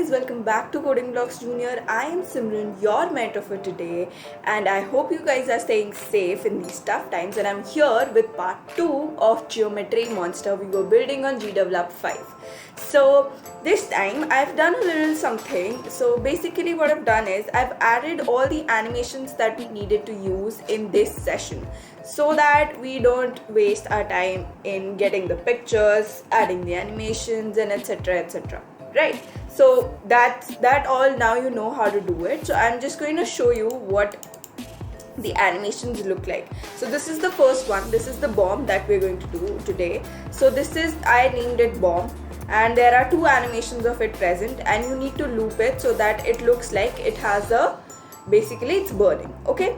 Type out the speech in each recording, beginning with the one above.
guys, welcome back to Coding Blocks Junior. I am Simran, your mentor for today, and I hope you guys are staying safe in these tough times. And I'm here with part 2 of Geometry Monster we were building on GDevelop 5. So this time I've done a little something. So basically what I've done is I've added all the animations that we needed to use in this session so that we don't waste our time in getting the pictures, adding the animations, and etc. Right? So that all. Now you know how to do it. So I'm just going to show you what the animations look like. So this is the first one. This is the bomb that we're going to do today. So this is, I named it bomb, and there are two animations of it present, and you need to loop it so that it looks like it has a, basically it's burning. Okay,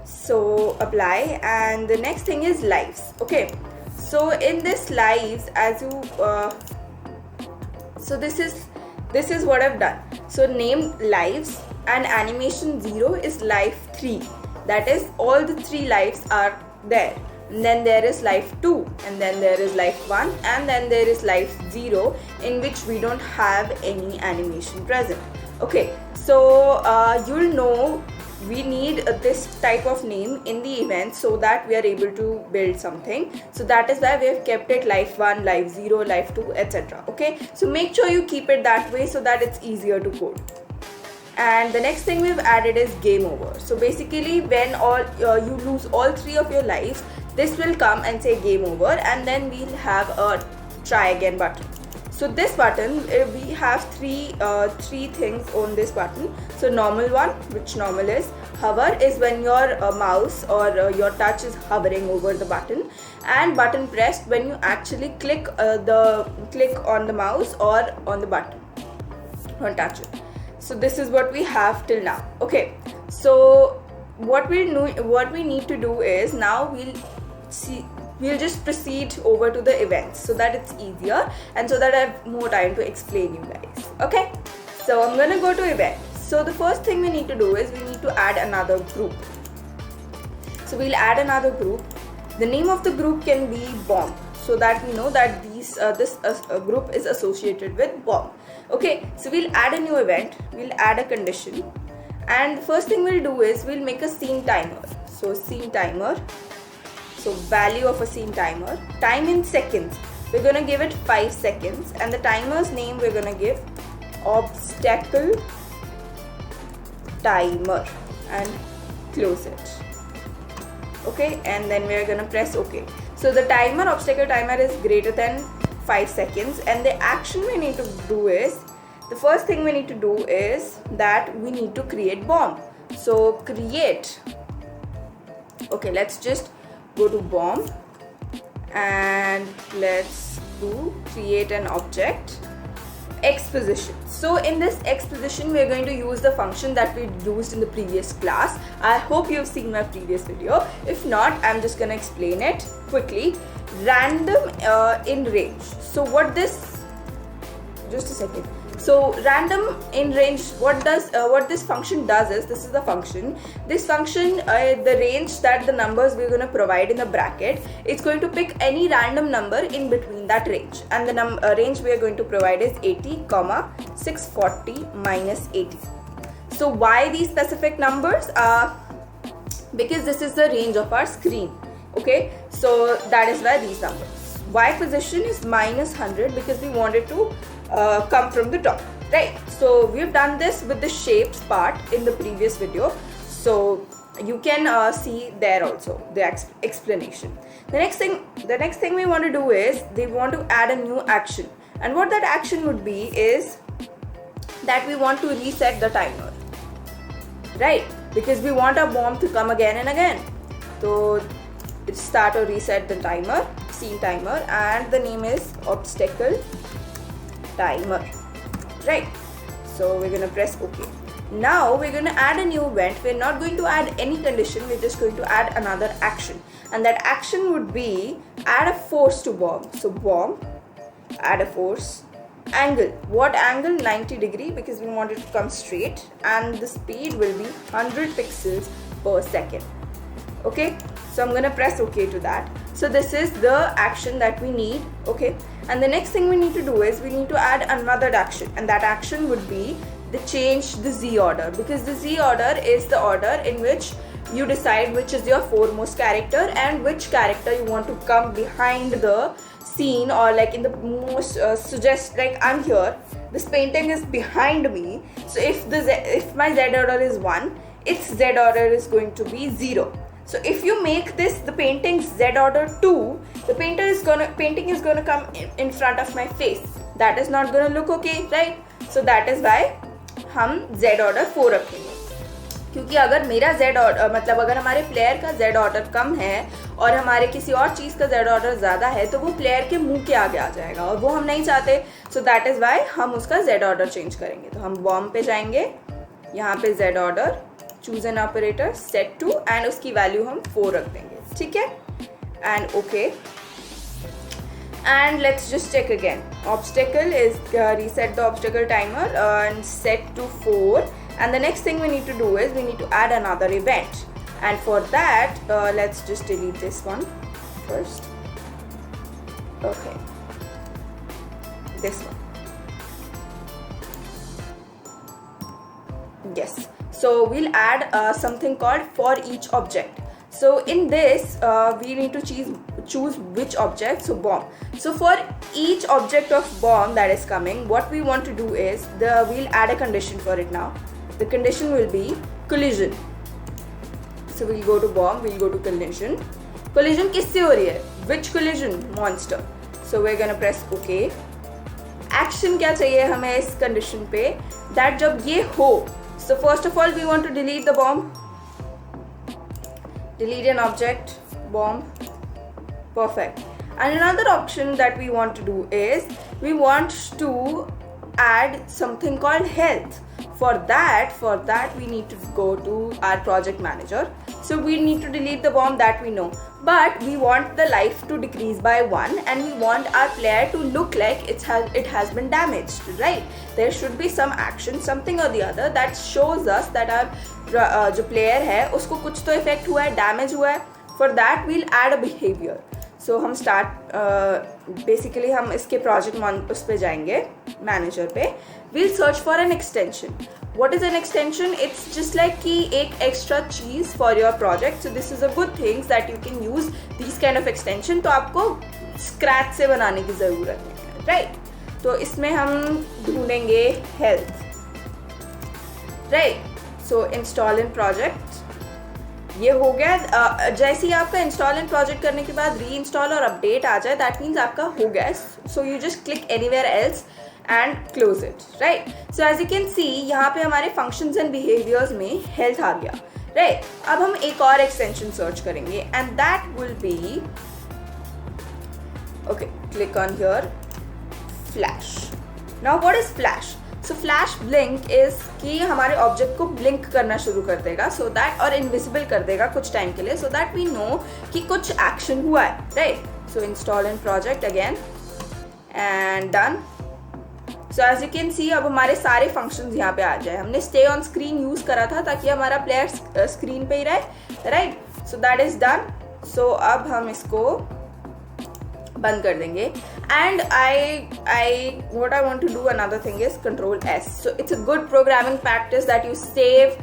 so apply, and the next thing is lives. Okay, so in this lives, as you so this is what I've done. So name lives, and animation 0 is life 3. That is, all the 3 lives are there. And then there is life 2, and then there is life 1, and then there is life 0, in which we don't have any animation present. Okay, so you'll know we need this type of name in the event so that we are able to build something. So that is why we have kept it life 1, life 0, life 2, etc. Okay, so make sure you keep it that way so that it's easier to code. And the next thing we've added is game over. So basically when you lose all 3 of your lives, this will come and say game over, and then we'll have a try again button. So this button, we have three things on this button. So normal one, which normal is, hover is when your mouse or your touch is hovering over the button, and button pressed when you actually click on the mouse or on the button, don't touch it. So this is what we have till now. Okay, so what we need to do is, now we'll just proceed over to the events so that it's easier and so that I have more time to explain you guys. Okay, so I'm gonna go to events. So the first thing we need to do is we need to add another group. So we'll add another group. The name of the group can be bomb, so that we know that this group is associated with bomb. Okay, so we'll add a new event, we'll add a condition, and the first thing we'll do is we'll make a scene timer. So scene timer, so value of a scene timer, time in seconds, we're gonna give it 5 seconds, and the timer's name we're gonna give obstacle timer, and close it. Okay, and then we're gonna press OK. So the timer, obstacle timer, is greater than 5 seconds, and the action we need to do is, the first thing we need to do is that we need to create bomb. So create, okay, let's just go to bomb and let's do create an object exposition. So in this exposition, we're going to use the function that we used in the previous class. I hope you've seen my previous video. If not, I'm just gonna explain it quickly. Random in range. So what this, just a second. So random in range, what this function does is, this is the function. This function, the range that the numbers we're going to provide in the bracket, it's going to pick any random number in between that range, and the range we are going to provide is 80, 640 minus 80. So why these specific numbers? Because this is the range of our screen. Okay, so that is why these numbers. Y position is minus 100 because we want it to come from the top, right? So we've done this with the shapes part in the previous video, so you can see there also the explanation. The next thing we want to do is, they want to add a new action, and what that action would be is that we want to reset the timer, right? Because we want our bomb to come again and again. So start or reset the timer, scene timer, and the name is obstacle timer, right? So we're gonna press OK. Now we're gonna add a new event. We're not going to add any condition, we're just going to add another action, and that action would be add a force to bomb. So bomb, add a force, angle, what angle? 90 degree, because we want it to come straight, and the speed will be 100 pixels per second. Okay, so I'm gonna press OK to that. So this is the action that we need. Okay, and the next thing we need to do is we need to add another action, and that action would be the change the Z order, because the Z order is the order in which you decide which is your foremost character and which character you want to come behind the scene, or like in the most suggest, like I'm here, this painting is behind me, so if my Z order is 1, its Z order is going to be 0. So if you make this the painting Z order 2, the painting is gonna come in front of my face. That is not gonna look okay, right? So that is why हम Z order 4 रखेंगे, क्योंकि अगर मेरा Z order मतलब अगर हमारे player का Z order कम है और हमारे किसी और चीज़ का Z order ज़्यादा है तो वो प्लेयर के मुंह के आगे आ जाएगा और वो हम नहीं चाहते. सो दैट इज़ वाई हम उसका Z order चेंज करेंगे. तो हम बॉम्ब पे जाएंगे, यहाँ पे Z order, choose an operator, set to, and उसकी वैल्यू हम 4 रख देंगे. ठीक है, and okay, and let's just check again. Obstacle is reset the obstacle timer and set to 4, and the next thing we need to do is we need to add another event, and for that let's just delete this one first. Okay, this one. Yes, so we'll add something called for each object. So in this we need to choose which object. So bomb. So for each object of bomb that is coming, what we want to do is we'll add a condition for it now. The condition will be collision. So we'll go to bomb, we'll go to collision. Collision किससे हो रही है? Which collision? Monster. So we're gonna press OK. Action क्या चाहिए हमें इस condition पे? That जब ये हो, so first of all we want to delete the bomb. Delete an object, bomb. Perfect. And another option that we want to do is we want to add something called health. For that we need to go to our project manager. So we need to delete the bomb, that we know, but we want the life to decrease by 1 and we want our player to look like it has been damaged, right? There should be some action, something or the other that shows us that our जो player है उसको कुछ तो effect हुआ है, damage हुआ है. For that we'll add a behavior. So हम start basically हम इसके project उस पे जाएंगे, manager पे. We'll search for an extension. What is an extension? It's just like कि एक extra cheese for your project. So this is a good thing that you can use these kind of extension. तो आपको scratch से बनाने की ज़रूरत नहीं है, right? तो इसमें हम ढूंढेंगे health, right? So install in project. ये हो गया. जैसे ही आपका इंस्टॉल एंड प्रोजेक्ट करने के बाद री इंस्टॉल और अपडेट आ जाए, दैट मीन्स आपका हो गया. So you just click anywhere else and close it, right? So as you can see यहाँ पे हमारे फंक्शंस एंड बिहेवियर्स में हेल्थ आ गया, राइट? अब हम एक और एक्सटेंशन सर्च करेंगे and that will be, okay, click on here, flash. Now what is flash? So flash blink is कि हमारे ऑब्जेक्ट को ब्लिंक करना शुरू कर देगा, सो दैट, और इनविजिबल कर देगा कुछ टाइम के लिए, सो दैट वी नो कि कुछ एक्शन हुआ है, right? So install in project again and done. So as you can see अब हमारे सारे फंक्शंस यहाँ पे आ जाए. हमने स्टे ऑन स्क्रीन यूज करा था ताकि हमारा प्लेयर स्क्रीन पे ही रहे, right? So that is done. So अब हम इसको बंद कर देंगे. And what I want to do another thing is Control S. So it's a good programming practice that you save.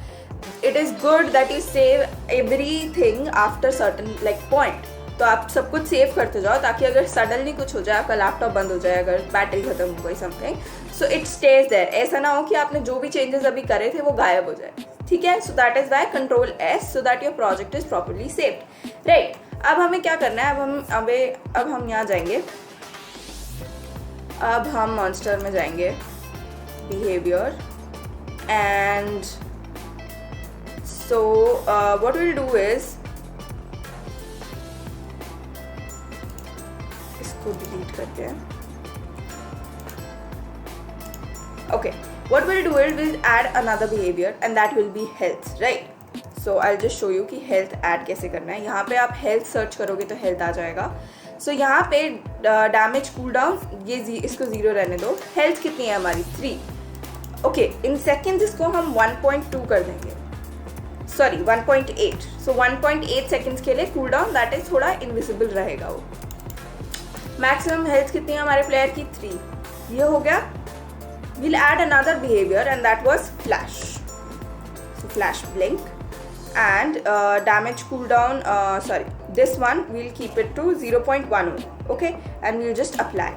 It is good that you save everything after certain like point. तो आप सब कुछ save करते जाओ ताकि अगर suddenly कुछ हो जाए, आपका लैपटॉप बंद हो जाए, अगर बैटरी खत्म हो गई something, so it stays there. ऐसा ना हो कि आपने जो भी चेंजेस अभी करे थे वो गायब हो जाए, ठीक है? So that is why Control S, so that your project is properly saved, right? अब हमें क्या करना है? अब हम यहाँ जाएंगे, अब हम मॉन्स्टर में जाएंगे, behaviour, and so what will do is इसको डिलीट करते हैं. Okay, what we'll do is we'll add another behavior and that will be health, right? So I'll just show you कि health add कैसे करना है. यहाँ पे आप health search करोगे तो health आ जाएगा. So यहाँ पे damage cooldown ये इसको 0 रहने दो. health कितनी है हमारी? 3. Okay, in seconds इसको हम 1.2 कर देंगे. सॉरी 1.8, सो 1.8 सेकेंड्स के लिए कूल डाउन, दैट इज थोड़ा इनविजिबल रहेगा वो। मैक्सिमम हेल्थ कितनी है हमारे प्लेयर की? 3। ये हो गया। Will add another behaviour and that was flash, so flash blink and damage cool down, sorry this one we'll keep it to 0.1 okay, and we'll just apply.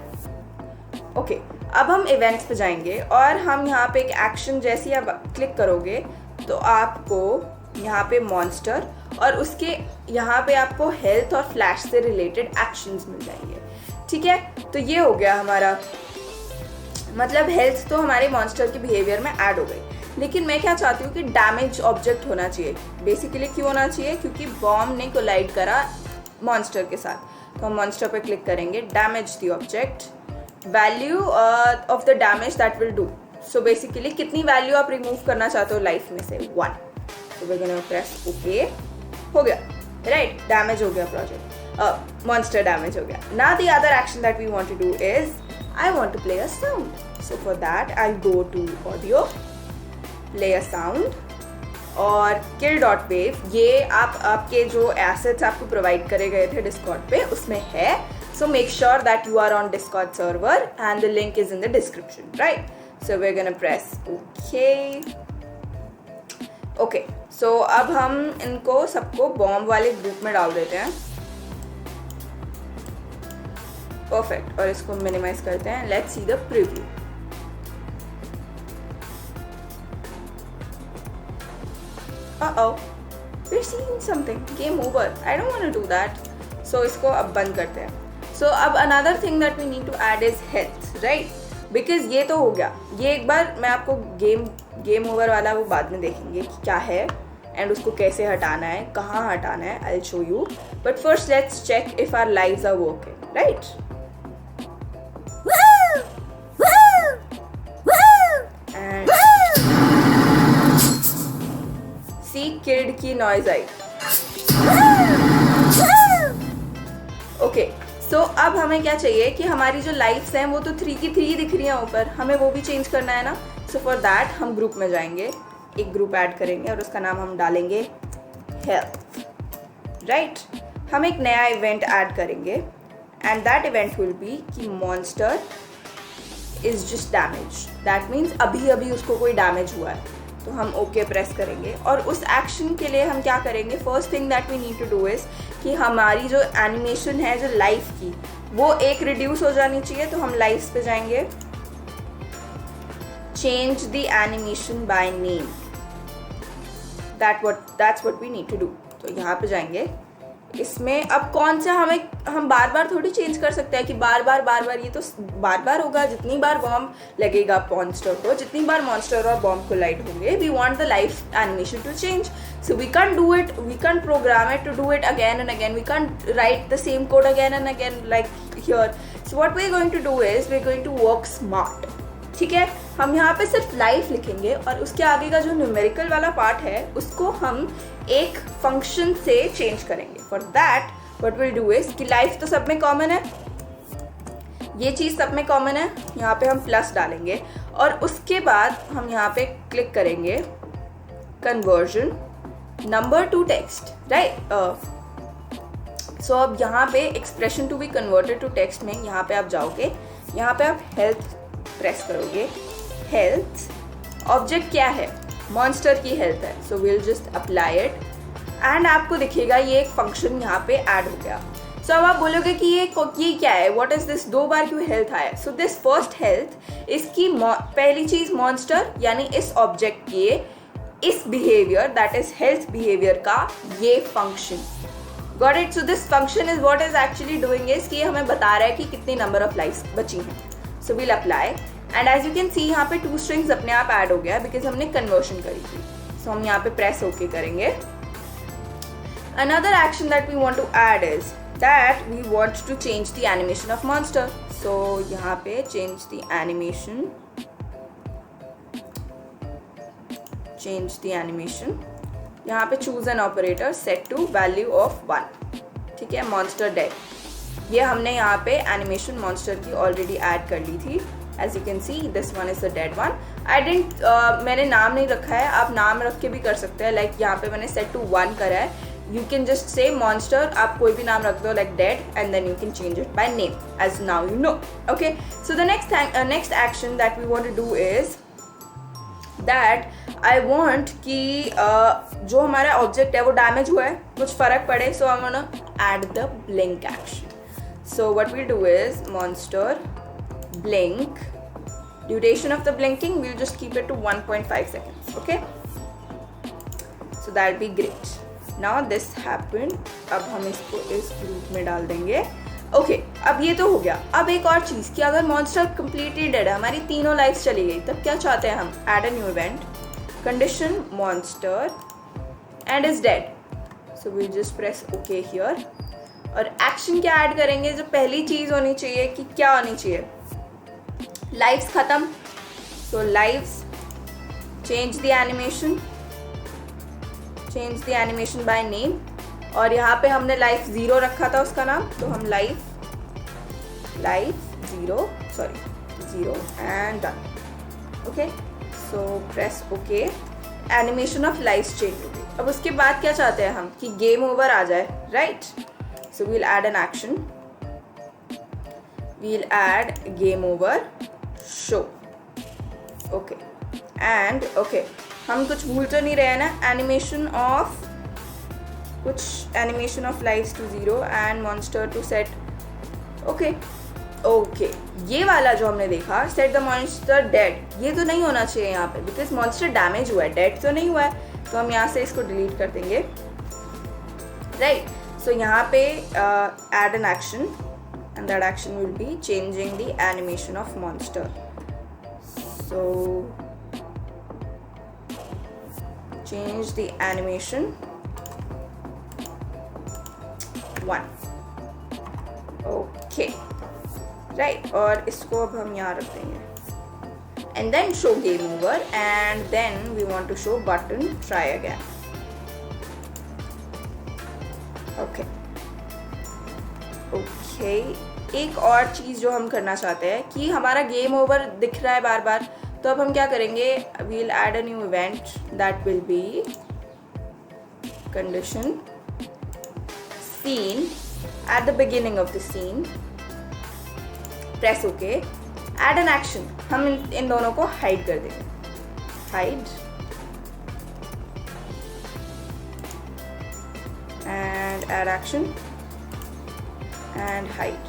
Okay, अब हम events पे जाएंगे और हम यहाँ पे एक एक्शन जैसे आप क्लिक करोगे तो आपको यहाँ पे मॉन्स्टर और उसके यहाँ पे आपको हेल्थ और फ्लैश से रिलेटेड एक्शंस मिल जाएंगे। ठीक है, तो ये हो गया हमारा, मतलब हेल्थ तो हमारे मॉन्स्टर के बिहेवियर में ऐड हो गई। लेकिन मैं क्या चाहती हूँ कि डैमेज ऑब्जेक्ट होना चाहिए। बेसिकली क्यों होना चाहिए? क्योंकि बॉम्ब ने कोलाइड करा मॉन्स्टर के साथ। तो हम मॉन्स्टर पे क्लिक करेंगे, damage the object, value of the damage that will do. So basically कितनी वैल्यू आप रिमूव करना चाहते हो लाइफ में से? 1। तो वी गोना प्रेस ओके, हो गया, राइट, डैमेज हो गया प्रोजेक्ट, मॉन्स्टर डैमेज हो गया। Now the other action that we want to do is I want to play a sound. So for that I go to audio, play a sound और kill.wave, ये आपके जो assets आपको provide करे गए थे डिस्कॉर्ड पे उसमें है। So make sure that you are on Discord server and the link is in the description, right? So we are gonna press okay. Okay, so अब हम इनको सबको बॉम्ब वाले ग्रुप में डाल देते हैं। परफेक्ट, और इसको मिनिमाइज करते हैं। Let's see the preview. Uh-oh, we're seeing something. Game over. I don't want to do that. So इसको अब बंद करते हैं। So अब another thing that we need to add is health, right? Because ये तो हो गया। ये एक बार मैं आपको गेम ओवर वाला वो बाद में देखेंगे कि क्या है एंड उसको कैसे हटाना है, कहाँ हटाना है। I'll show you. But first let's check if our lives are working, right? And kid की नॉइज आई। ओके, सो अब हमें क्या चाहिए कि हमारी जो लाइफ्स हैं वो तो 3 की 3 दिख रही हैं ऊपर, हमें वो भी चेंज करना है ना। सो फॉर दैट हम ग्रुप में जाएंगे, एक ग्रुप ऐड करेंगे और उसका नाम हम डालेंगे हेल्थ, राइट? हम एक नया इवेंट ऐड करेंगे and that event will be कि monster is just damage. That means अभी अभी उसको कोई डैमेज हुआ है, तो हम ओके प्रेस करेंगे। और उस एक्शन के लिए हम क्या करेंगे? First thing that we need to do is कि हमारी जो एनिमेशन है जो लाइफ की वो एक रिड्यूस हो जानी चाहिए। तो हम लाइफ्स पे जाएंगे, change the animation by name, that's what we need to do. तो यहाँ पे जाएंगे, इसमें अब कौन सा हम बार बार थोड़ी चेंज कर सकते हैं कि बार बार ये तो बार बार होगा। जितनी बार बॉम्ब लगेगा मॉन्स्टर को, जितनी बार मॉन्स्टर और बॉम्ब कोलाइड होंगे, we want the life animation to change. So we can do it, we can program it to do it again and again. We can write the same code again and again like here. So what we are going to do is we are going to work smart. ठीक है, हम यहाँ पे सिर्फ life लिखेंगे और उसके आगे का जो न्यूमेरिकल वाला पार्ट है उसको हम एक फंक्शन से चेंज करेंगे। For that what will do is कि लाइफ तो सब में कॉमन है, ये चीज़ सब में कॉमन है, यहाँ पे हम प्लस डालेंगे और उसके बाद हम यहाँ पे क्लिक करेंगे conversion number to text, right? So अब यहाँ पे expression to be converted to text में यहाँ पे आप जाओगे, यहाँ पे आप हेल्थ प्रेस करोगे। हेल्थ ऑब्जेक्ट क्या है? मॉन्स्टर की हेल्थ है। So will just apply it and आपको दिखेगा ये एक फंक्शन यहाँ पे ऐड हो गया। सो अब आप बोलोगे कि ये क्या है, व्हाट इज दिस, 2 बार क्यों हेल्थ आया? सो दिस फर्स्ट हेल्थ, इसकी पहली चीज मॉन्स्टर यानी इस ऑब्जेक्ट के इस behaviour that is health behaviour का ये function. Got it? So this function is what is actually doing is कि ये हमें बता रहा है कि कितनी नंबर ऑफ लाइफ्स बची हैं। So will apply and as you can see यहाँ पे 2 स्ट्रिंग्स अपने आप ऐड हो गया बिकॉज हमने कन्वर्शन करी थी। सो हम यहाँ पे प्रेस ओके करेंगे। Another action that we want to add is that we want to change the animation of monster. So यहाँ पे चेंज द एनिमेशन, यहाँ पे choose an operator set to value of 1। ठीक है, मॉन्स्टर डेड, ये हमने यहाँ पे एनिमेशन मॉन्स्टर की ऑलरेडी ऐड कर ली थी। As you can see this one is the dead one. I didn't मैंने नाम नहीं रखा है, आप नाम रख के भी कर सकते हैं, लाइक यहाँ पे मैंने सेट टू 1 करा है. You can just say monster, आप कोई भी नाम रख दो like dead, and then you can change it by name as now you know. Okay, so the next action that we want to do is that I want कि जो हमारा object है वो damage हुआ है, कुछ फर्क पड़े, so I'm gonna add the blink action. So what we'll do is monster blink, duration of the blinking we'll just keep it to 1.5 seconds. Okay, so that'll be great. Now this happened. अब हम इसको इस group में डाल देंगे. Okay, अब ये तो हो गया. अब एक और चीज़ कि अगर मॉन्स्टर कम्प्लीटली डेड है, हमारी तीनों लाइफ्स चली गई, तब क्या चाहते हैं हम? Add a new event, condition monster and is dead. So we just press okay here. और एक्शन क्या ऐड करेंगे? जो पहली चीज़ होनी चाहिए कि क्या होनी चाहिए? लाइफ्स ख़त्म. So lifes, change the animation, change the animation by name. और यहाँ पे हमने लाइफ 0 रखा था उसका नाम, तो हम life 0 and done. Okay, so press okay. Animation of life change हो गई. अब उसके बाद क्या चाहते हैं हम? कि गेम ओवर आ जाए, right? So we'll add an action, we'll add game over show. Okay, and okay, हम कुछ भूल तो नहीं रहे ना? Animation of lives to 0 and monster to set. Okay, ये वाला जो हमने देखा, सेट द मॉन्स्टर डेड, ये तो नहीं होना चाहिए यहाँ पे, बिकॉज मॉन्स्टर डैमेज हुआ है, डेड तो नहीं हुआ है. तो हम यहाँ से इसको डिलीट कर देंगे, राइट? सो यहाँ पे add an action and that action will be changing the animation of monster. So change the animation 1. Okay, right? और इसको अब हम यहाँ रख देंगे. And then show game over, and then we want to show button try again. Okay. Okay. एक और चीज़ जो हम करना चाहते हैं कि हमारा गेम ओवर दिख रहा है बार बार, तो अब हम क्या करेंगे? We'll add a new event that will be condition scene. At the beginning of the scene press okay. Add an action, हम इन दोनों को हाइड कर देंगे. Hide and add action and hide.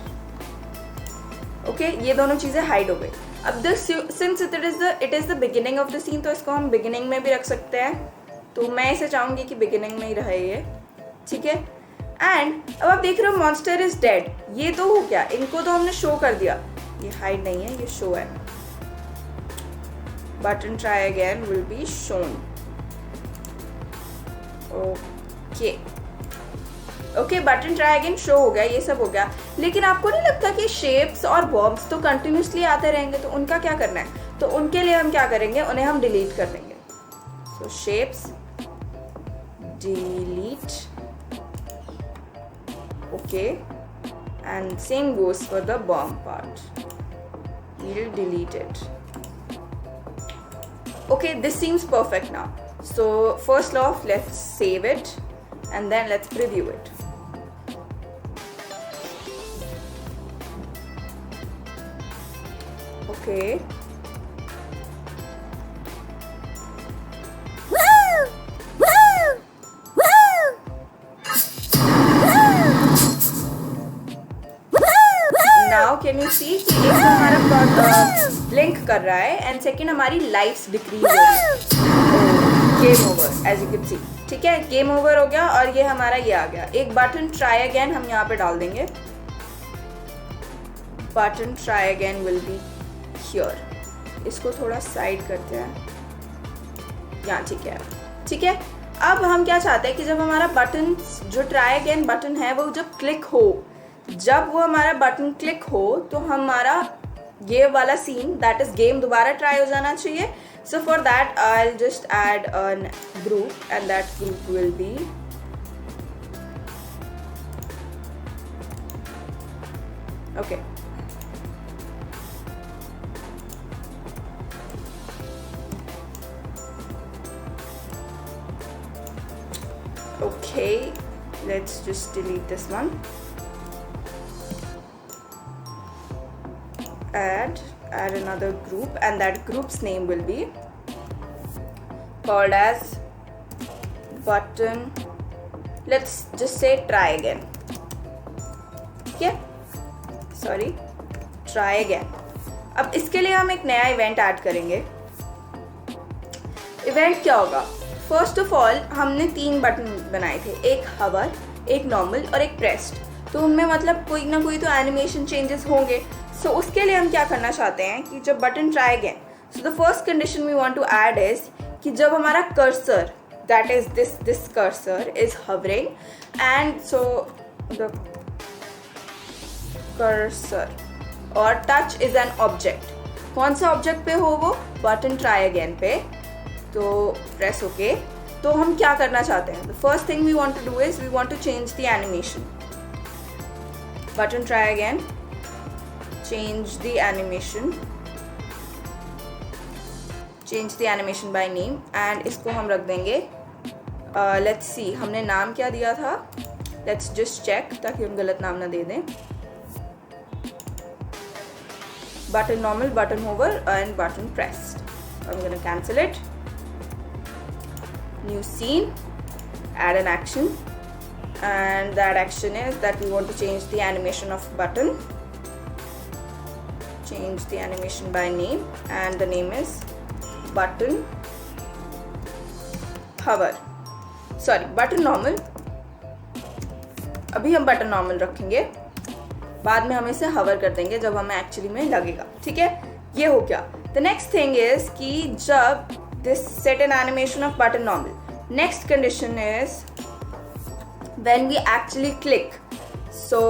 Okay, ये दोनों चीज़ें हाइड हो गई. अब since it is the beginning of the scene, तो इसको हम बिगिनिंग में भी रख सकते हैं. तो मैं इसे चाहूँगी कि बिगिनिंग में ही रहे ये, ठीक है? एंड अब आप देख रहे हो मॉन्स्टर इज डेड, ये तो हो गया. इनको तो हमने शो कर दिया. ये हाइड नहीं है, ये शो है. Button try again will be shown. Okay, button try again show हो गया, ये सब हो गया. लेकिन आपको नहीं लगता कि शेप्स और बॉम्ब्स तो कंटिन्यूसली आते रहेंगे? तो उनका क्या करना है? तो उनके लिए हम क्या करेंगे? उन्हें हम डिलीट कर देंगे. So shapes delete. Okay, and same goes for the bomb part. We'll delete it. Okay, this seems perfect now. So first of let's save it and then let's preview it. Okay. Now can you see कि एक तो हमारा blink कर रहा है and second हमारी lifes decrease हो रही है. Game over as you can see. ठीक है, गेम ओवर हो गया और ये हमारा ये आ गया. एक बटन ट्राई अगेन हम यहाँ पे डाल देंगे. Button try again will be here. इसको थोड़ा साइड करते हैं यहाँ, ठीक है? ठीक है, अब हम क्या चाहते हैं कि जब हमारा बटन जो ट्राई अगेन बटन है वो जब क्लिक हो, जब वो हमारा बटन क्लिक हो तो हमारा ये वाला सीन दैट इज गेम दोबारा ट्राई हो जाना चाहिए. So for that I'll just add a group and that group will be okay. Okay, let's just delete this one. Add another group, and that group's name will be called as button, let's just say try again. Okay, sorry, try again. अब इसके लिए हम एक नया event add करेंगे. Event क्या होगा? First of all हमने 3 बटन बनाए थे, एक हवर, एक नॉर्मल और एक प्रेस्ड. तो उनमें मतलब कोई ना कोई तो एनिमेशन चेंजेस होंगे. सो उसके लिए हम क्या करना चाहते हैं कि जब button try again, so the first condition we want to add is कि जब हमारा cursor, that is this cursor is hovering, and so the cursor और टच इज एन ऑब्जेक्ट. कौन सा ऑब्जेक्ट पे हो वो? बटन ट्राई अगेन पे. तो प्रेस ओके. तो हम क्या करना चाहते हैं? The first thing we want to do is we want to change the animation. Button try again, change the animation, change the animation by name, and इसको हम रख देंगे, लेट्स सी हमने नाम क्या दिया था, लेट्स जस्ट चेक ताकि हम गलत नाम ना दे दें. Button normal, button hover and button pressed. I'm gonna cancel it. New scene, add an action, and that action is that we want to change the animation of button. Change the animation by name, and the name is button hover. Sorry, button normal. अभी हम button normal रखेंगे, बाद में हम इसे हवर कर देंगे जब हमें एक्चुअली में लगेगा. ठीक है, ये हो गया. द नेक्स्ट थिंग इज कि जब this set an animation of button normal, next condition is when we actually click, so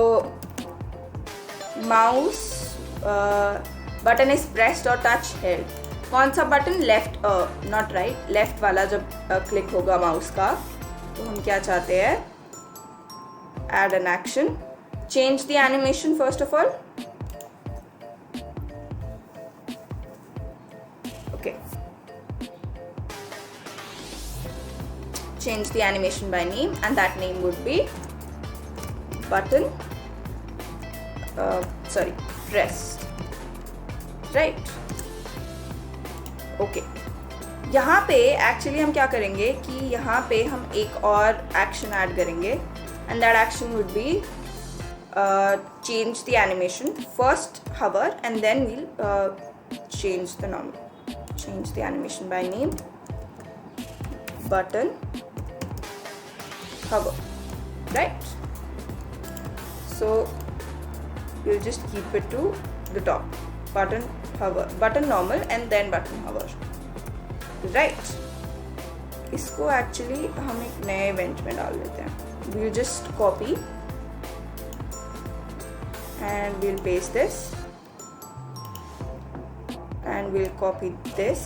mouse button is pressed और टच हेल्ड. कौन सा button? Left, not right, left वाला जब क्लिक होगा mouse का, तो हम क्या चाहते हैं? Add an action, change the animation first of all. Okay, change the animation by name, and that name would be button pressed, right? Okay, यहाँ पे एक्चुअली हम क्या करेंगे कि यहाँ पे हम एक और एक्शन ऐड करेंगे, and that action would be change the animation. First hover, and then we'll change the normal. Change the animation by name, button hover, right? So you'll just keep it to the top. Button hover, button normal, and then button hover, right? इसको actually हम एक नए event में डाल देते हैं. We'll just copy and we'll paste this, and we'll copy this,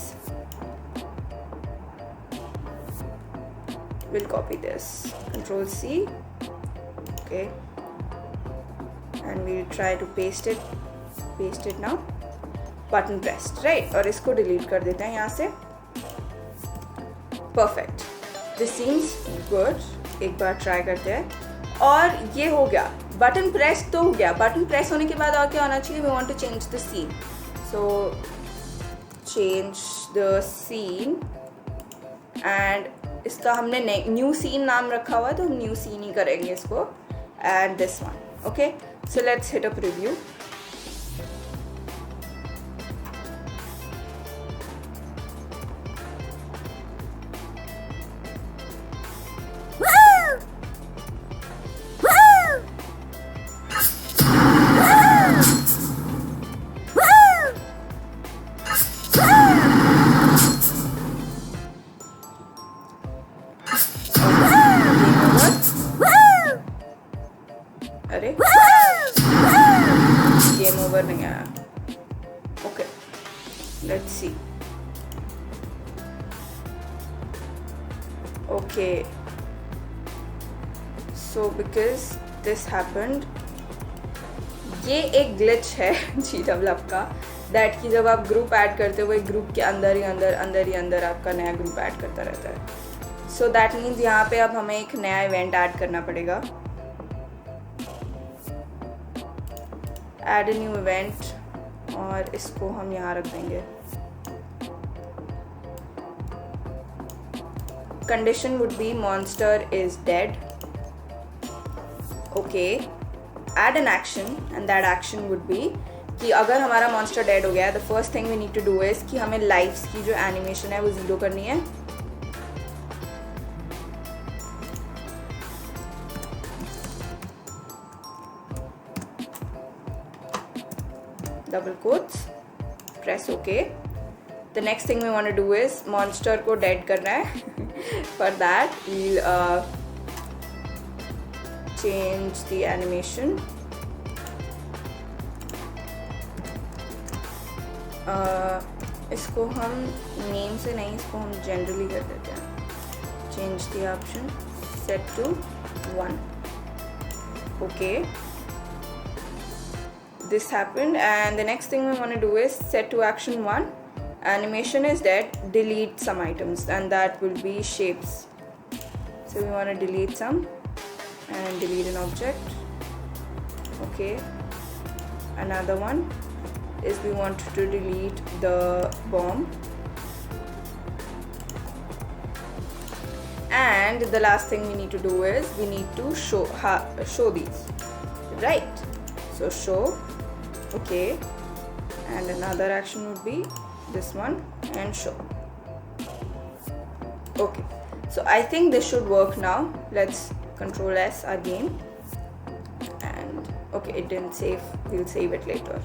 we'll copy this, Control C, okay, and we'll try to paste it now. Button pressed, right? और इसको डिलीट कर देते हैं यहाँ से. Perfect, this seems good. एक बार try करते हैं. और ये हो गया, बटन प्रेस तो हो गया. बटन प्रेस होने के बाद और क्या होना चाहिए? We want to change the scene, so change the scene, and इसका हमने न्यू सीन नाम रखा हुआ है, तो हम न्यू सीन ही करेंगे इसको, and this one. Okay, so let's hit a preview. अरे गेम ओवर नहीं आया. Okay, let's see. Okay, so because this happened, ये एक ग्लिच है GDevelop का, दैट कि जब आप ग्रुप ऐड करते हो वो एक ग्रुप के अंदर ही अंदर आपका नया ग्रुप ऐड करता रहता है. सो दैट मीन्स यहाँ पे अब हमें एक नया इवेंट ऐड करना पड़ेगा. ऐड अ न्यू इवेंट और इसको हम यहाँ रख देंगे. Condition would be monster is dead. Okay. Add an action and that action would be कि अगर हमारा monster dead हो गया है, the first thing we need to do is कि हमें lives की जो animation है वो 0 करनी है. Double quotes. Press OK. The next thing we want to do is monster को dead करना है. For that we'll change the animation. इसको हम name से नहीं, इसको हम generally कर देते हैं. Change the option, set to 1. Okay. This happened, and the next thing we want to do is set to action 1. Animation is dead, delete some items, and that will be shapes. So we want to delete some and delete an object. Okay. Another one is we want to delete the bomb. And the last thing we need to do is we need to show these, right? So show. Okay. And another action would be this one and show. Okay, so I think this should work now. Let's Control S again. And okay, it didn't save. We'll save it later.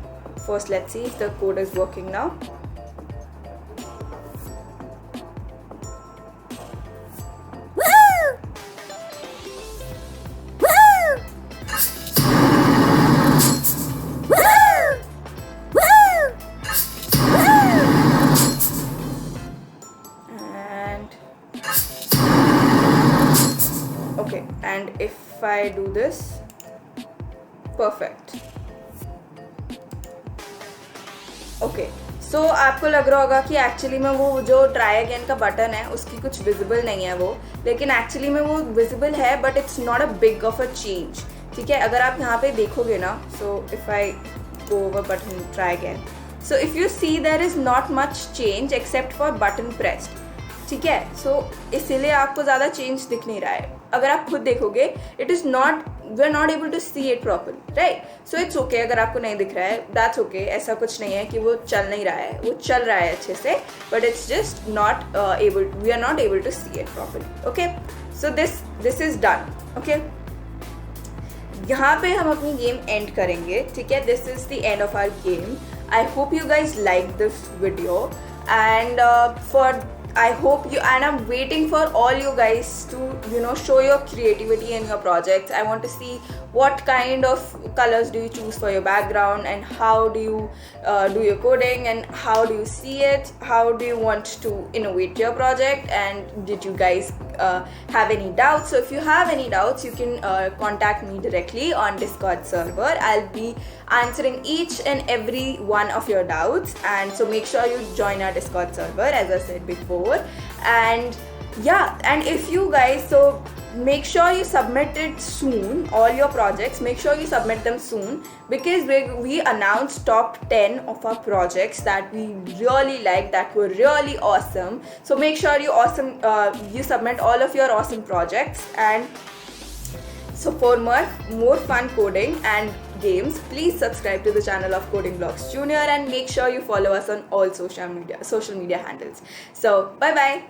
First, let's see if the code is working now. Okay, and if I do this, perfect. Okay, so आपको लग रहा होगा कि actually में वो जो try again का button है उसकी कुछ विजिबल नहीं है वो, लेकिन एक्चुअली में वो विजिबल है, but it's not a big of a change. ठीक है, अगर आप यहाँ पे देखोगे ना, so if I go over button try again, so if you see there is not much change except for button pressed. ठीक है, सो इसीलिए आपको ज़्यादा चेंज दिख नहीं रहा है. अगर आप खुद देखोगे, it is not, we are not able to see it properly, right? So it's okay अगर आपको नहीं दिख रहा है, दैट्स ओके. ऐसा कुछ नहीं है कि वो चल नहीं रहा है, वो चल रहा है अच्छे से, but it's just not able, we are not able to see it properly. Okay, so this is done. Okay, यहाँ पे हम अपनी गेम एंड करेंगे. ठीक है, this is the end of our game. I hope you guys like this video, and for I hope you, and I'm waiting for all you guys to, you know, show your creativity in your projects. I want to see what kind of colors do you choose for your background, and how do you do your coding, and how do you see it, how do you want to innovate your project, and did you guys have any doubts? So if you have any doubts, you can contact me directly on Discord server. I'll be answering each and every one of your doubts, and so make sure you join our Discord server as I said before. And yeah, and if you guys, so make sure you submit it soon, all your projects, make sure you submit them soon, because we announced top 10 of our projects that we really like, that were really awesome. So make sure you submit all of your awesome projects. And so for more fun coding and games, please subscribe to the channel of Coding Blocks Junior, and make sure you follow us on all social media handles. So bye bye.